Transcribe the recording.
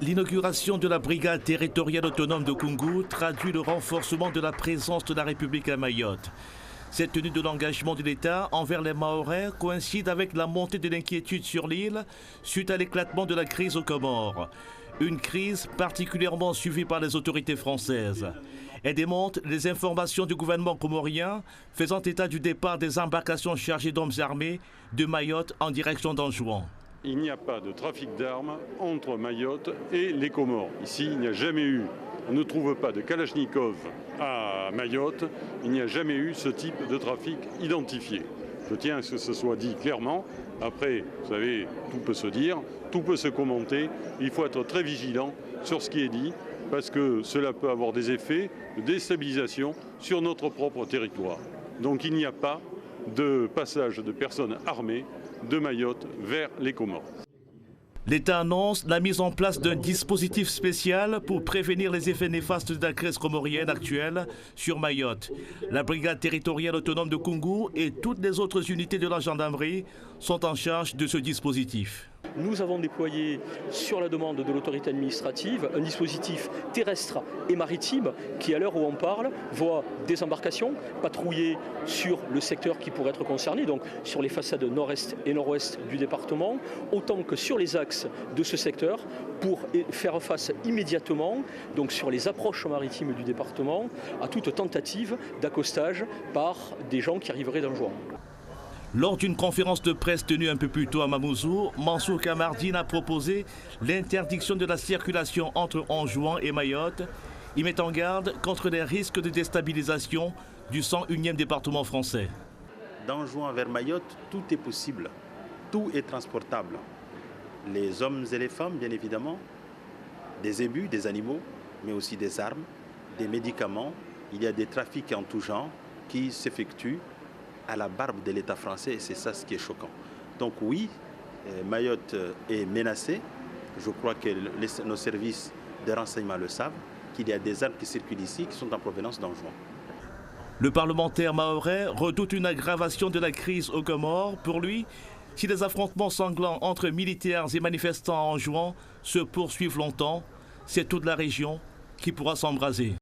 L'inauguration de la brigade territoriale autonome de Koungou traduit le renforcement de la présence de la République à Mayotte. Cette tenue de l'engagement de l'État envers les Mahorais coïncide avec la montée de l'inquiétude sur l'île suite à l'éclatement de la crise aux Comores. Une crise particulièrement suivie par les autorités françaises. Elle démontre les informations du gouvernement comorien faisant état du départ des embarcations chargées d'hommes armés de Mayotte en direction d'Anjouan. Il n'y a pas de trafic d'armes entre Mayotte et les Comores. Ici, il n'y a jamais eu, on ne trouve pas de Kalachnikov à Mayotte, il n'y a jamais eu ce type de trafic identifié. Je tiens à ce que ce soit dit clairement. Après, vous savez, tout peut se dire, tout peut se commenter. Il faut être très vigilant sur ce qui est dit, parce que cela peut avoir des effets de déstabilisation sur notre propre territoire. Donc il n'y a pas de passage de personnes armées de Mayotte vers les Comores. L'État annonce la mise en place d'un dispositif spécial pour prévenir les effets néfastes de la crise comorienne actuelle sur Mayotte. La brigade territoriale autonome de Koungou et toutes les autres unités de la gendarmerie sont en charge de ce dispositif. Nous avons déployé, sur la demande de l'autorité administrative, un dispositif terrestre et maritime qui, à l'heure où on parle, voit des embarcations patrouiller sur le secteur qui pourrait être concerné, donc sur les façades nord-est et nord-ouest du département, autant que sur les axes de ce secteur, pour faire face immédiatement, donc sur les approches maritimes du département, à toute tentative d'accostage par des gens qui arriveraient d'Anjouan. Lors d'une conférence de presse tenue un peu plus tôt à Mamoudzou, Mansour Kamardine a proposé l'interdiction de la circulation entre Anjouan et Mayotte. Il met en garde contre les risques de déstabilisation du 101e département français. D'Anjouan vers Mayotte, tout est possible, tout est transportable. Les hommes et les femmes, bien évidemment, des ébus, des animaux, mais aussi des armes, des médicaments. Il y a des trafics en tout genre qui s'effectuent à la barbe de l'État français, et c'est ça ce qui est choquant. Donc oui, Mayotte est menacée. Je crois que nos services de renseignement le savent, qu'il y a des armes qui circulent ici qui sont en provenance d'Anjouan. Le parlementaire mahorais redoute une aggravation de la crise aux Comores. Pour lui, si les affrontements sanglants entre militaires et manifestants à Anjouan se poursuivent longtemps, c'est toute la région qui pourra s'embraser.